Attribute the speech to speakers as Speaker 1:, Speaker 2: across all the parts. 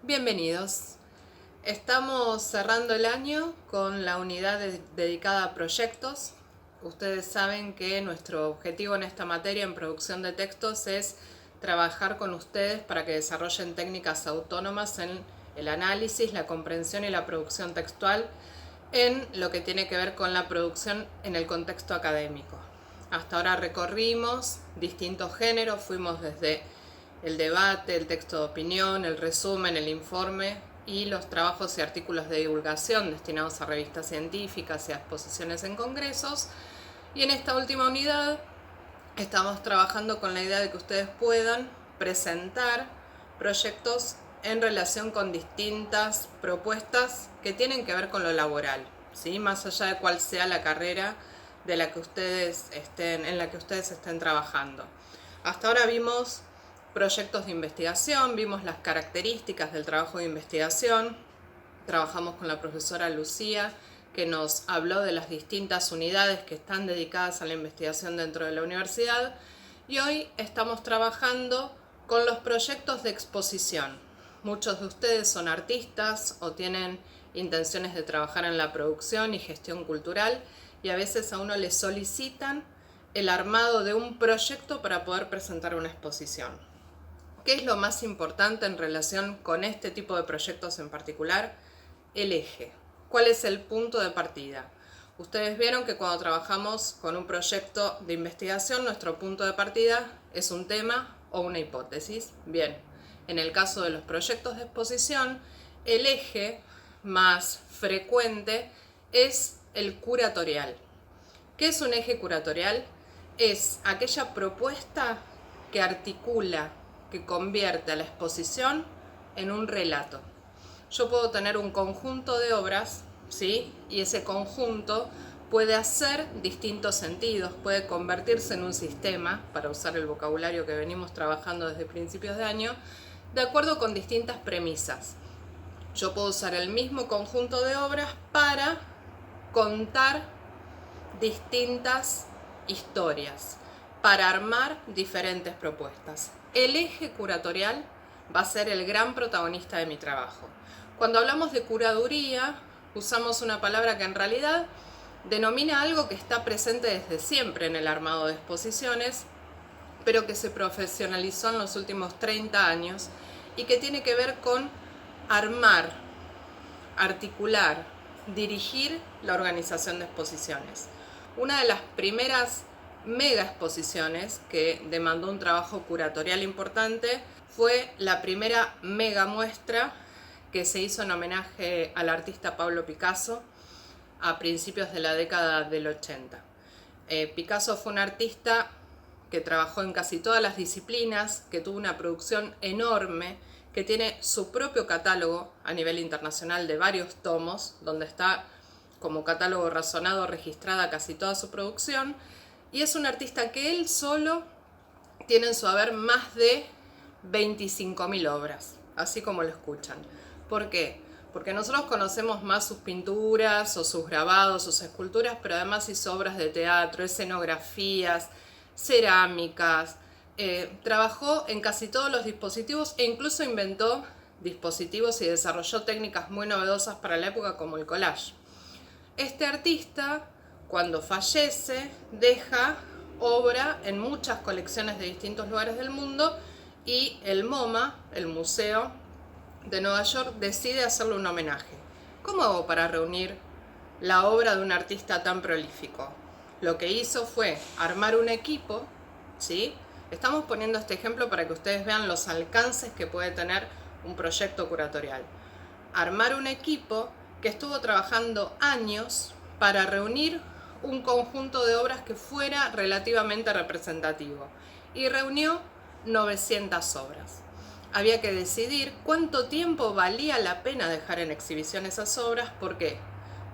Speaker 1: Bienvenidos. Estamos cerrando el año con la unidad dedicada a proyectos. Ustedes saben que nuestro objetivo en esta materia en producción de textos es trabajar con ustedes para que desarrollen técnicas autónomas en el análisis, la comprensión y la producción textual en lo que tiene que ver con la producción en el contexto académico. Hasta ahora recorrimos distintos géneros, fuimos desde el debate, el texto de opinión, el resumen, el informe y los trabajos y artículos de divulgación destinados a revistas científicas y a exposiciones en congresos. Y en esta última unidad estamos trabajando con la idea de que ustedes puedan presentar proyectos en relación con distintas propuestas que tienen que ver con lo laboral, ¿sí? Más allá de cuál sea la carrera en la que ustedes estén trabajando. Hasta ahora vimos proyectos de investigación, vimos las características del trabajo de investigación, trabajamos con la profesora Lucía, que nos habló de las distintas unidades que están dedicadas a la investigación dentro de la universidad, y hoy estamos trabajando con los proyectos de exposición. Muchos de ustedes son artistas o tienen intenciones de trabajar en la producción y gestión cultural, y a veces a uno le solicitan el armado de un proyecto para poder presentar una exposición. ¿Qué es lo más importante en relación con este tipo de proyectos en particular? El eje. ¿Cuál es el punto de partida? Ustedes vieron que cuando trabajamos con un proyecto de investigación, nuestro punto de partida es un tema o una hipótesis. Bien, en el caso de los proyectos de exposición, el eje más frecuente es el curatorial. ¿Qué es un eje curatorial? Es aquella propuesta que articula, que convierte a la exposición en un relato. Yo puedo tener un conjunto de obras, ¿sí? Y ese conjunto puede hacer distintos sentidos, puede convertirse en un sistema, para usar el vocabulario que venimos trabajando desde principios de año, de acuerdo con distintas premisas. Yo puedo usar el mismo conjunto de obras para contar distintas historias, para armar diferentes propuestas. El eje curatorial va a ser el gran protagonista de mi trabajo. Cuando hablamos de curaduría, usamos una palabra que en realidad denomina algo que está presente desde siempre en el armado de exposiciones, pero que se profesionalizó en los últimos 30 años y que tiene que ver con armar, articular, dirigir la organización de exposiciones. Una de las primeras mega exposiciones que demandó un trabajo curatorial importante fue la primera mega muestra que se hizo en homenaje al artista Pablo Picasso a principios de la década del 80. Picasso fue un artista que trabajó en casi todas las disciplinas, que tuvo una producción enorme, que tiene su propio catálogo a nivel internacional de varios tomos, donde está como catálogo razonado registrada casi toda su producción, y es un artista que él solo tiene en su haber más de 25.000 obras, así como lo escuchan. ¿Por qué? Porque nosotros conocemos más sus pinturas o sus grabados, sus esculturas, pero además hizo obras de teatro, escenografías, cerámicas, trabajó en casi todos los dispositivos e incluso inventó dispositivos y desarrolló técnicas muy novedosas para la época como el collage. Este artista, cuando fallece, deja obra en muchas colecciones de distintos lugares del mundo y el MoMA, el Museo de Nueva York, decide hacerle un homenaje. ¿Cómo hago para reunir la obra de un artista tan prolífico? Lo que hizo fue armar un equipo, ¿sí? Estamos poniendo este ejemplo para que ustedes vean los alcances que puede tener un proyecto curatorial. Armar un equipo que estuvo trabajando años para reunir un conjunto de obras que fuera relativamente representativo, y reunió 900 obras. Había que decidir cuánto tiempo valía la pena dejar en exhibición esas obras. ¿Por qué?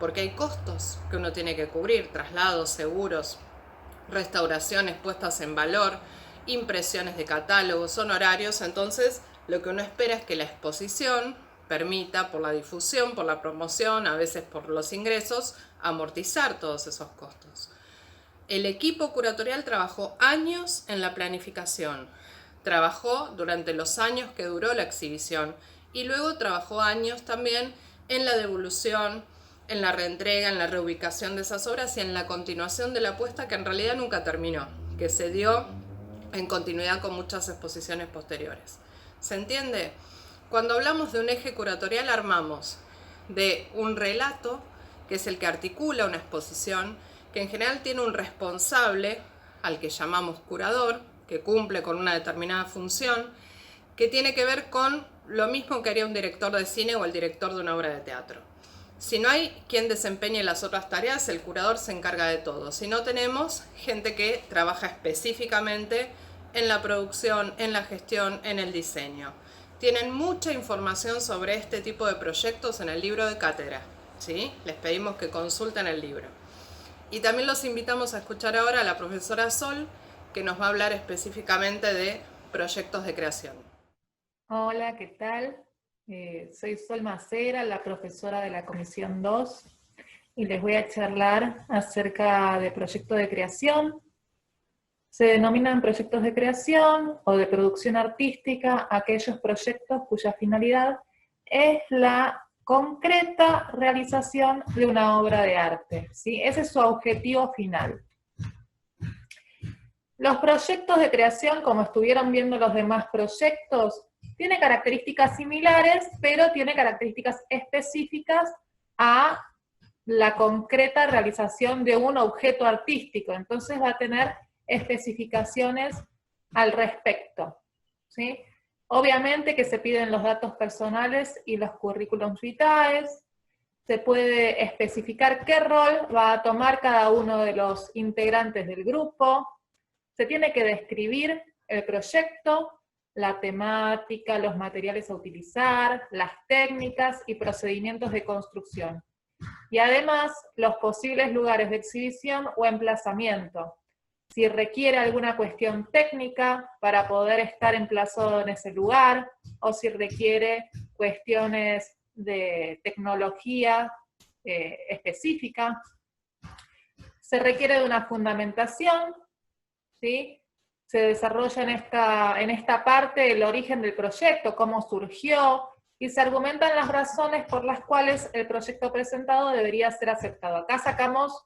Speaker 1: Porque hay costos que uno tiene que cubrir, traslados, seguros, restauraciones puestas en valor, impresiones de catálogos, honorarios. Entonces lo que uno espera es que la exposición permita, por la difusión, por la promoción, a veces por los ingresos, amortizar todos esos costos. El equipo curatorial trabajó años en la planificación, trabajó durante los años que duró la exhibición y luego trabajó años también en la devolución, en la reentrega, en la reubicación de esas obras y en la continuación de la apuesta que en realidad nunca terminó, que se dio en continuidad con muchas exposiciones posteriores. ¿Se entiende? Cuando hablamos de un eje curatorial armamos de un relato, que es el que articula una exposición, que en general tiene un responsable, al que llamamos curador, que cumple con una determinada función, que tiene que ver con lo mismo que haría un director de cine o el director de una obra de teatro. Si no hay quien desempeñe las otras tareas, el curador se encarga de todo. Si no, tenemos gente que trabaja específicamente en la producción, en la gestión, en el diseño. Tienen mucha información sobre este tipo de proyectos en el libro de cátedra, ¿sí? Les pedimos que consulten el libro. Y también los invitamos a escuchar ahora a la profesora Sol, que nos va a hablar específicamente de proyectos de creación.
Speaker 2: Hola, ¿qué tal? Soy Sol Macera, la profesora de la Comisión 2, y les voy a charlar acerca de proyectos de creación. Se denominan proyectos de creación o de producción artística aquellos proyectos cuya finalidad es la concreta realización de una obra de arte, ¿sí? Ese es su objetivo final. Los proyectos de creación, como estuvieron viendo los demás proyectos, tiene características similares, pero tiene características específicas a la concreta realización de un objeto artístico. Entonces va a tener especificaciones al respecto, ¿sí? Obviamente que se piden los datos personales y los currículums vitae, se puede especificar qué rol va a tomar cada uno de los integrantes del grupo, se tiene que describir el proyecto, la temática, los materiales a utilizar, las técnicas y procedimientos de construcción. Y además, los posibles lugares de exhibición o emplazamiento. Si requiere alguna cuestión técnica para poder estar emplazado en ese lugar, o si requiere cuestiones de tecnología específica. Se requiere de una fundamentación, ¿sí? Se desarrolla en esta parte el origen del proyecto, cómo surgió, y se argumentan las razones por las cuales el proyecto presentado debería ser aceptado. Acá sacamos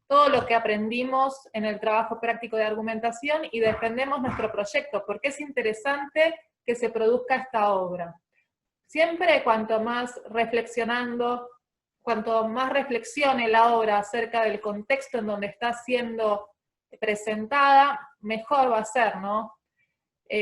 Speaker 2: todo lo que aprendimos en el trabajo práctico de argumentación y defendemos nuestro proyecto, porque es interesante que se produzca esta obra. Siempre cuanto más reflexione la obra acerca del contexto en donde está siendo presentada, mejor va a ser, ¿no?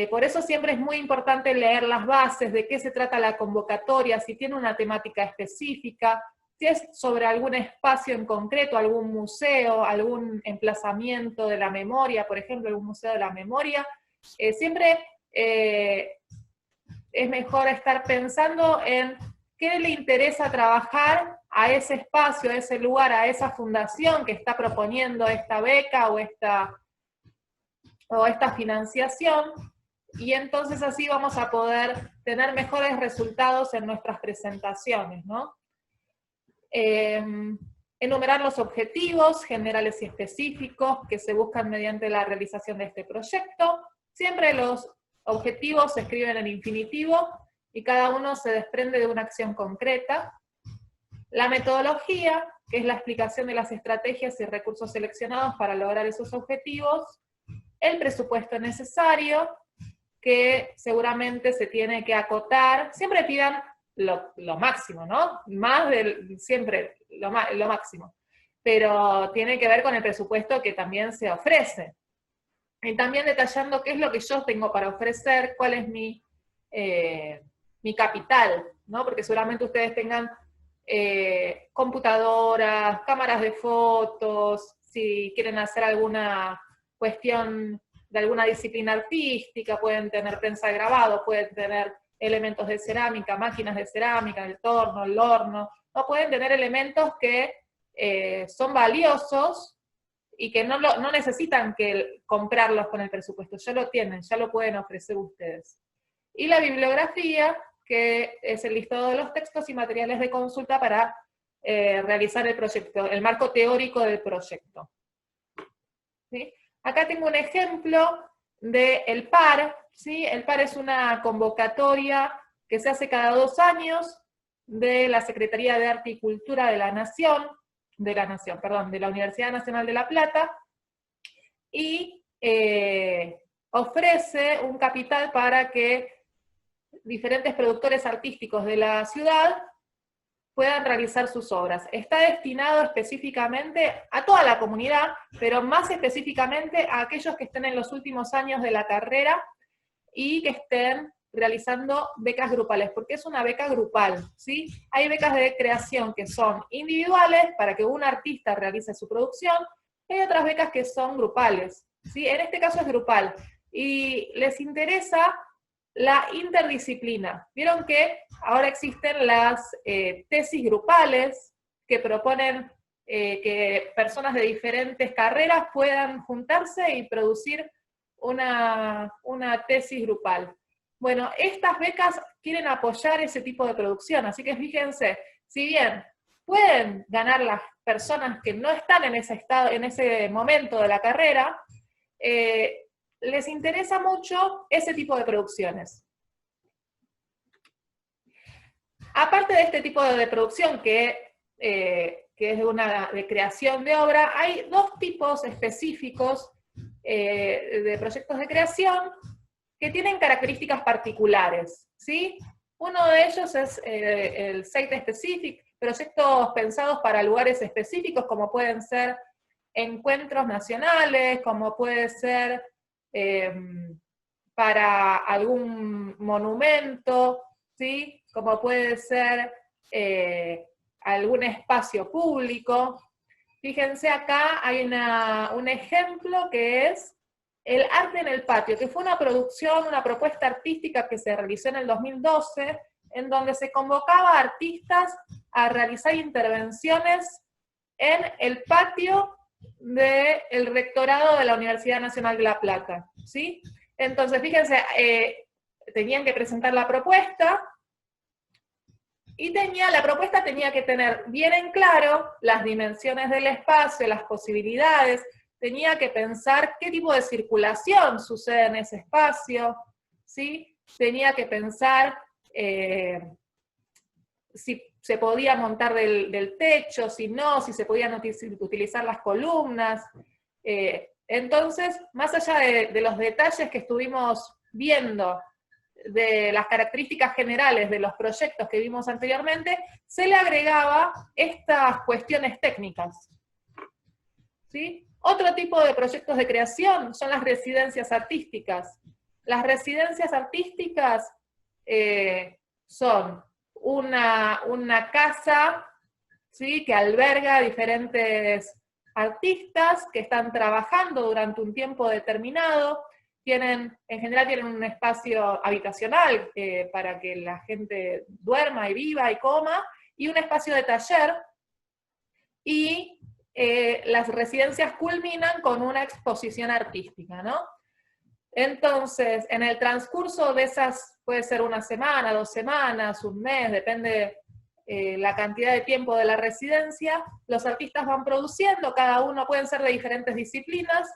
Speaker 2: Por eso siempre es muy importante leer las bases, de qué se trata la convocatoria, si tiene una temática específica, si es sobre algún espacio en concreto, algún museo, algún emplazamiento de la memoria, por ejemplo, algún museo de la memoria. Siempre es mejor estar pensando en qué le interesa trabajar a ese espacio, a ese lugar, a esa fundación que está proponiendo esta beca o esta financiación, y entonces así vamos a poder tener mejores resultados en nuestras presentaciones, ¿no? Enumerar los objetivos generales y específicos que se buscan mediante la realización de este proyecto. Siempre los objetivos se escriben en infinitivo y cada uno se desprende de una acción concreta. La metodología, que es la explicación de las estrategias y recursos seleccionados para lograr esos objetivos. El presupuesto necesario, que seguramente se tiene que acotar. Siempre pidan lo máximo, ¿no? Siempre lo máximo. Pero tiene que ver con el presupuesto que también se ofrece. Y también detallando qué es lo que yo tengo para ofrecer, cuál es mi capital, ¿no? Porque seguramente ustedes tengan computadoras, cámaras de fotos, si quieren hacer alguna cuestión de alguna disciplina artística, pueden tener prensa de grabado, pueden tener elementos de cerámica, máquinas de cerámica, el torno, el horno, no pueden tener elementos que son valiosos y que no necesitan comprarlos con el presupuesto, ya lo tienen, ya lo pueden ofrecer ustedes. Y la bibliografía, que es el listado de los textos y materiales de consulta para realizar el proyecto, el marco teórico del proyecto. ¿Sí? Acá tengo un ejemplo del PAR, ¿sí? El PAR es una convocatoria que se hace cada 2 años de la Secretaría de Arte y Cultura de la Universidad Nacional de La Plata, y ofrece un capital para que diferentes productores artísticos de la ciudad puedan realizar sus obras. Está destinado específicamente a toda la comunidad, pero más específicamente a aquellos que estén en los últimos años de la carrera y que estén realizando becas grupales, porque es una beca grupal, ¿sí? Hay becas de creación que son individuales, para que un artista realice su producción, y hay otras becas que son grupales, ¿sí? En este caso es grupal, y les interesa la interdisciplina. Vieron que ahora existen las tesis grupales que proponen que personas de diferentes carreras puedan juntarse y producir una tesis grupal. Bueno, estas becas quieren apoyar ese tipo de producción, así que fíjense, si bien pueden ganar las personas que no están en ese estado, en ese momento de la carrera, les interesa mucho ese tipo de producciones. Aparte de este tipo de producción que es de creación de obra, hay 2 tipos específicos de proyectos de creación que tienen características particulares, ¿sí? Uno de ellos es el Site Specific, proyectos pensados para lugares específicos, como pueden ser encuentros nacionales, como puede ser para algún monumento, ¿sí? Como puede ser algún espacio público. Fíjense acá hay un ejemplo que es El arte en el patio, que fue una producción, una propuesta artística que se realizó en el 2012, en donde se convocaba a artistas a realizar intervenciones en el patio del rectorado de la Universidad Nacional de La Plata, ¿sí? Entonces, fíjense, tenían que presentar la propuesta, y la propuesta tenía que tener bien en claro las dimensiones del espacio, las posibilidades, tenía que pensar qué tipo de circulación sucede en ese espacio, ¿sí? Tenía que pensar si se podía montar del techo, si no, si se podían utilizar las columnas. Entonces, más allá de los detalles que estuvimos viendo, de las características generales de los proyectos que vimos anteriormente, se le agregaba estas cuestiones técnicas, ¿sí? Otro tipo de proyectos de creación son las residencias artísticas. Las residencias artísticas son una casa, ¿sí?, que alberga a diferentes artistas que están trabajando durante un tiempo determinado. En general tienen un espacio habitacional para que la gente duerma y viva y coma, y un espacio de taller, y las residencias culminan con una exposición artística, ¿no? Entonces, en el transcurso de esas, puede ser una semana, 2 semanas, un mes, depende la cantidad de tiempo de la residencia, los artistas van produciendo, cada uno, pueden ser de diferentes disciplinas,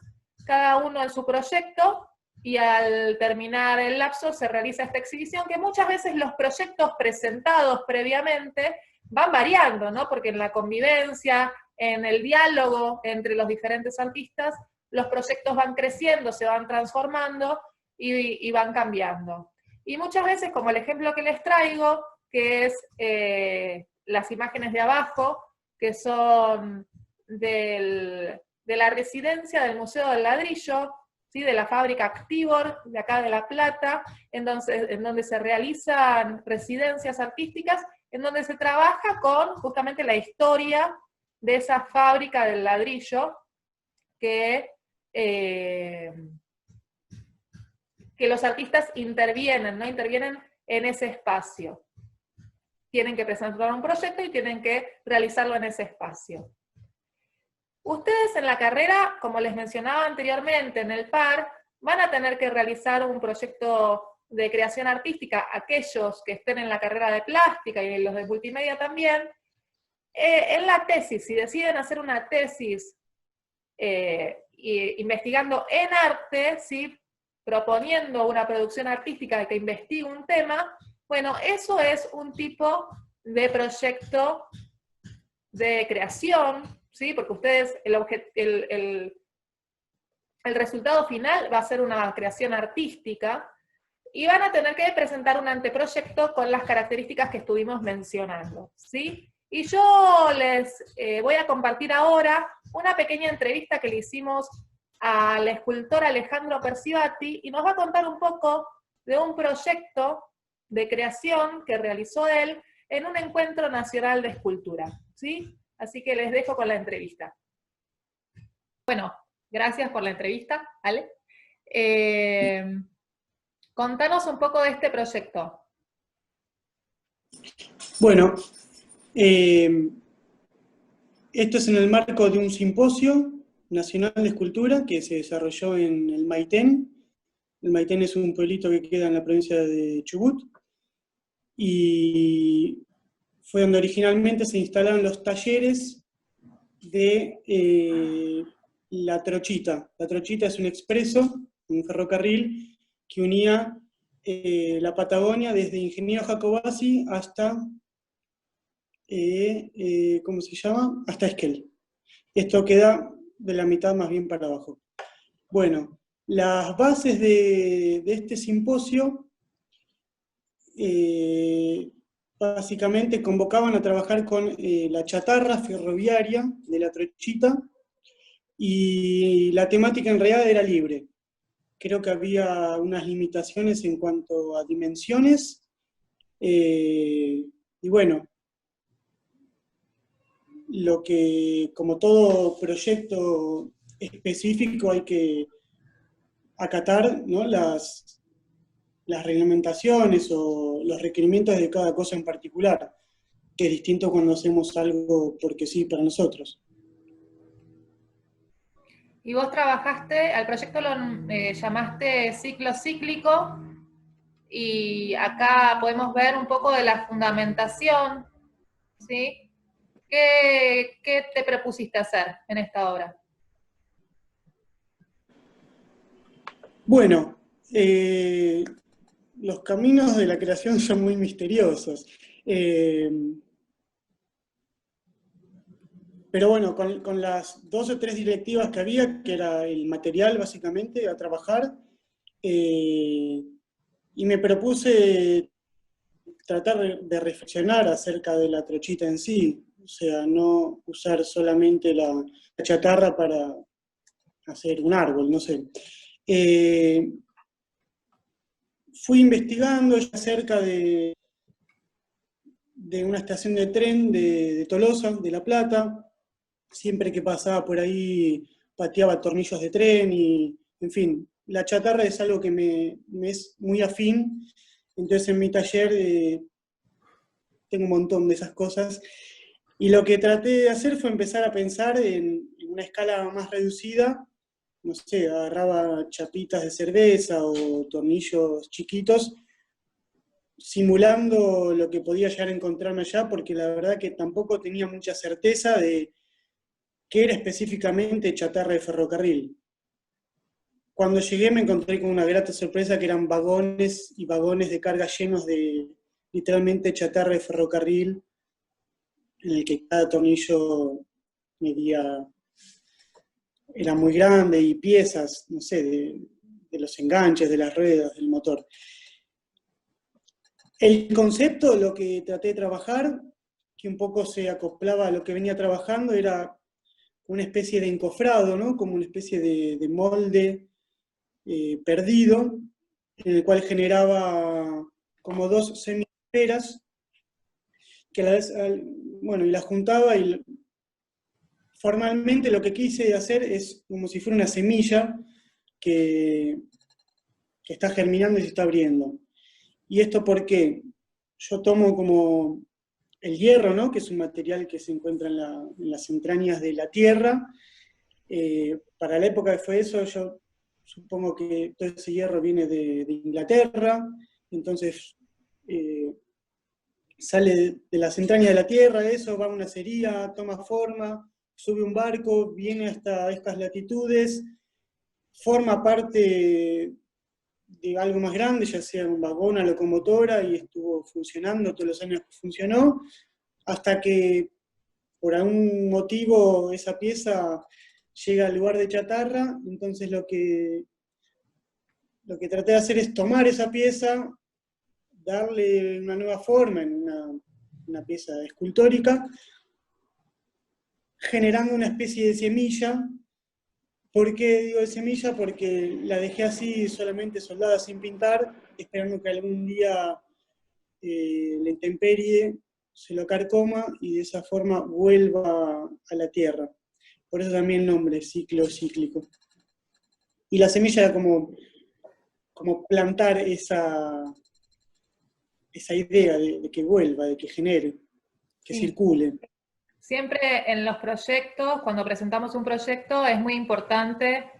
Speaker 2: cada uno en su proyecto, y al terminar el lapso se realiza esta exhibición, que muchas veces los proyectos presentados previamente van variando, ¿no? Porque en la convivencia, en el diálogo entre los diferentes artistas, los proyectos van creciendo, se van transformando y van cambiando. Y muchas veces, como el ejemplo que les traigo, que es las imágenes de abajo, que son de la residencia del Museo del Ladrillo, ¿sí?, de la fábrica Actibor, de acá de La Plata, en donde se realizan residencias artísticas, en donde se trabaja con justamente la historia de esa fábrica del ladrillo que los artistas intervienen, ¿no? Intervienen en ese espacio. Tienen que presentar un proyecto y tienen que realizarlo en ese espacio. Ustedes en la carrera, como les mencionaba anteriormente en el par, van a tener que realizar un proyecto de creación artística, aquellos que estén en la carrera de plástica y los de multimedia también. En la tesis, si deciden hacer una tesis investigando en arte, ¿sí?, proponiendo una producción artística que investigue un tema, Bueno, eso es un tipo de proyecto de creación, ¿sí? Porque ustedes, el resultado final va a ser una creación artística, y van a tener que presentar un anteproyecto con las características que estuvimos mencionando, ¿sí? Y yo les voy a compartir ahora una pequeña entrevista que le hicimos al escultor Alejandro Percivati, y nos va a contar un poco de un proyecto de creación que realizó él en un encuentro nacional de escultura, ¿sí? Así que les dejo con la entrevista. Bueno, gracias por la entrevista, Ale. Contanos un poco de este proyecto.
Speaker 3: Bueno, esto es en el marco de un simposio nacional de escultura que se desarrolló en el Maitén. El Maitén es un pueblito que queda en la provincia de Chubut, y fue donde originalmente se instalaron los talleres de la Trochita. La Trochita es un expreso, un ferrocarril que unía la Patagonia desde Ingeniero Jacobacci hasta, ¿cómo se llama? Hasta Esquel. Esto queda de la mitad más bien para abajo. Bueno, las bases de este simposio básicamente convocaban a trabajar con la chatarra ferroviaria de la Trochita, y la temática en realidad era libre. Creo que había unas limitaciones en cuanto a dimensiones, y bueno, lo que, como todo proyecto específico, hay que acatar, ¿no?, las reglamentaciones o los requerimientos de cada cosa en particular, que es distinto cuando hacemos algo porque sí para nosotros.
Speaker 2: Y vos trabajaste, al proyecto lo llamaste ciclo cíclico, y acá podemos ver un poco de la fundamentación, ¿sí? ¿Qué te propusiste hacer en esta obra?
Speaker 3: Bueno, los caminos de la creación son muy misteriosos. Pero bueno, con las 2 o 3 directivas que había, que era el material básicamente a trabajar, y me propuse tratar de reflexionar acerca de la Trochita en sí, o sea, no usar solamente la chatarra para hacer un árbol, no sé. Fui investigando acerca de una estación de tren de Tolosa, de La Plata. Siempre que pasaba por ahí pateaba tornillos de tren y, en fin, la chatarra es algo que me es muy afín. Entonces en mi taller tengo un montón de esas cosas. Y lo que traté de hacer fue empezar a pensar en una escala más reducida. No sé, agarraba chapitas de cerveza o tornillos chiquitos, simulando lo que podía llegar a encontrarme allá, porque la verdad que tampoco tenía mucha certeza de qué era específicamente chatarra de ferrocarril. Cuando llegué me encontré con una grata sorpresa, que eran vagones y vagones de carga llenos de literalmente chatarra de ferrocarril, en el que cada tornillo medía, era muy grande, y piezas, no sé, de los enganches, de las ruedas, del motor. El concepto, lo que traté de trabajar, que un poco se acoplaba a lo que venía trabajando, era una especie de encofrado, ¿no?, como una especie de molde perdido, en el cual generaba como 2 semiesferas, que a la vez, bueno, y las juntaba, y formalmente lo que quise hacer es como si fuera una semilla que está germinando y se está abriendo. ¿Y esto por qué? Yo tomo como el hierro, ¿no?, que es un material que se encuentra en las entrañas de la Tierra. Para la época que fue eso, yo supongo que todo ese hierro viene de Inglaterra, entonces sale de las entrañas de la Tierra, eso va a una acería, toma forma, sube un barco, viene hasta estas latitudes, forma parte de algo más grande, ya sea un vagón, una locomotora, y estuvo funcionando todos los años que funcionó, hasta que por algún motivo esa pieza llega al lugar de chatarra. Entonces lo que traté de hacer es tomar esa pieza, darle una nueva forma en una pieza escultórica, generando una especie de semilla. ¿Por qué digo de semilla? Porque la dejé así, solamente soldada, sin pintar, esperando que algún día la intemperie se lo carcoma y de esa forma vuelva a la tierra. Por eso también el nombre, ciclo cíclico. Y la semilla era como plantar esa idea de que vuelva, de que genere, que circule.
Speaker 2: Siempre en los proyectos, cuando presentamos un proyecto, es muy importante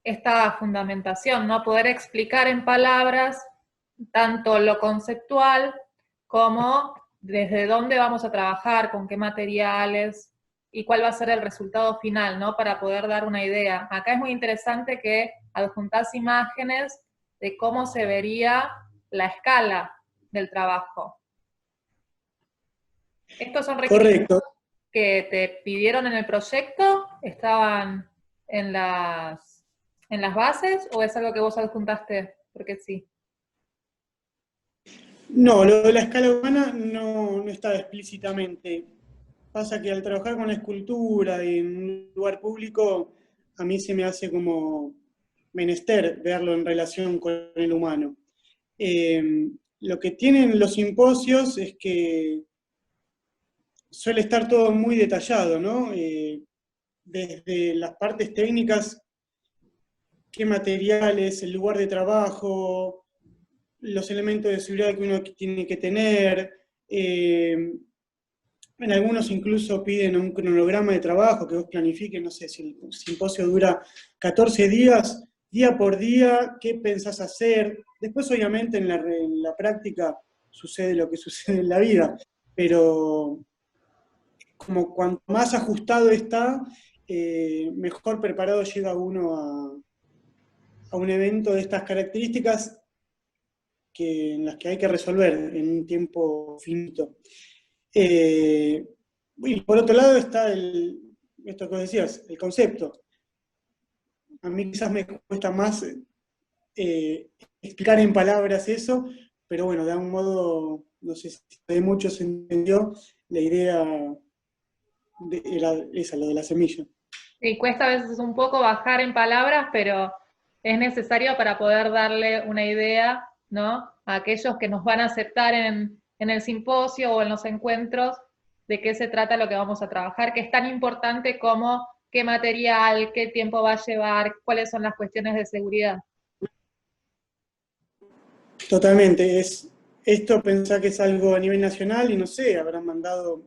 Speaker 2: esta fundamentación, ¿no? Poder explicar en palabras tanto lo conceptual como desde dónde vamos a trabajar, con qué materiales y cuál va a ser el resultado final, ¿no? Para poder dar una idea. Acá es muy interesante que adjuntás imágenes de cómo se vería la escala del trabajo. Estos son requisitos.
Speaker 3: Correcto.
Speaker 2: Que te pidieron en el proyecto, ¿estaban en las bases o es algo que vos adjuntaste? Porque sí.
Speaker 3: No, lo de la escala humana no estaba explícitamente. Pasa que al trabajar con la escultura en un lugar público, a mí se me hace como menester verlo en relación con el humano. Lo que tienen los simposios es que suele estar todo muy detallado, ¿no? Desde las partes técnicas, qué materiales, el lugar de trabajo, los elementos de seguridad que uno tiene que tener. En algunos incluso piden un cronograma de trabajo, que vos planifiques, no sé, si el simposio dura 14 días, día por día, qué pensás hacer. Después, obviamente, en la práctica sucede lo que sucede en la vida, pero como cuanto más ajustado está, mejor preparado llega uno a un evento de estas características en las que hay que resolver en un tiempo finito. Y por otro lado está esto que vos decías, el concepto. A mí quizás me cuesta más explicar en palabras eso, pero bueno, de algún modo, no sé si de muchos se entendió, la idea era esa, lo de la semilla.
Speaker 2: Sí, cuesta a veces un poco bajar en palabras, pero es necesario para poder darle una idea, ¿no? A aquellos que nos van a aceptar en el simposio o en los encuentros de qué se trata lo que vamos a trabajar, que es tan importante como qué material, qué tiempo va a llevar, cuáles son las cuestiones de seguridad.
Speaker 3: Totalmente, esto pensá que es algo a nivel nacional y no sé, habrán mandado,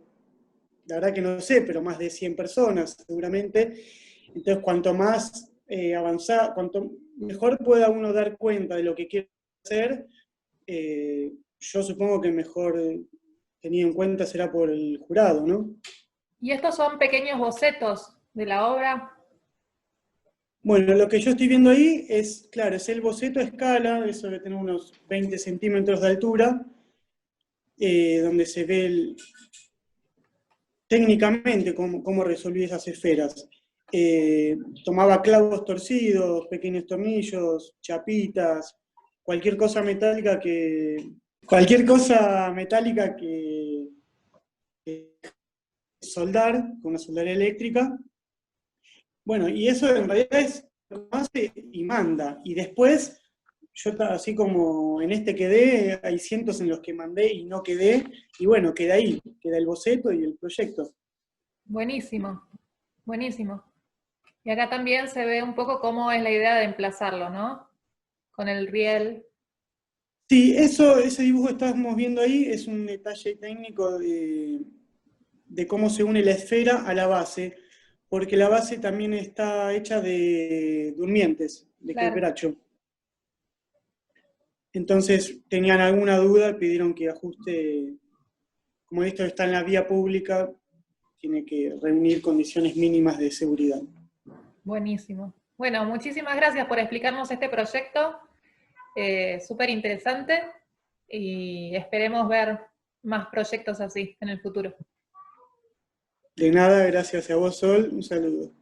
Speaker 3: la verdad que no sé, pero más de 100 personas seguramente. Entonces, cuanto más avanzar, cuanto mejor pueda uno dar cuenta de lo que quiere hacer, yo supongo que mejor tenido en cuenta será por el jurado, ¿no?
Speaker 2: Y estos son pequeños bocetos de la obra.
Speaker 3: Bueno, lo que yo estoy viendo ahí es, claro, es el boceto a escala, eso debe tener unos 20 centímetros de altura, donde se ve técnicamente cómo resolví esas esferas. Tomaba clavos torcidos, pequeños tornillos, chapitas, cualquier cosa metálica que soldar con una soldadura eléctrica. Bueno, y eso en realidad es lo que hace y manda. Y después, yo así como en este quedé, hay cientos en los que mandé y no quedé, y bueno, queda ahí, queda el boceto y el proyecto.
Speaker 2: Buenísimo, buenísimo. Y acá también se ve un poco cómo es la idea de emplazarlo, ¿no? Con el riel.
Speaker 3: Sí, ese dibujo que estamos viendo ahí es un detalle técnico de cómo se une la esfera a la base, porque la base también está hecha de durmientes, de
Speaker 2: Claro.
Speaker 3: quebracho. Entonces tenían alguna duda, pidieron que ajuste, como esto está en la vía pública, tiene que reunir condiciones mínimas de seguridad.
Speaker 2: Buenísimo. Bueno, muchísimas gracias por explicarnos este proyecto. súper interesante y esperemos ver más proyectos así en el futuro.
Speaker 3: De nada, gracias a vos, Sol, un saludo.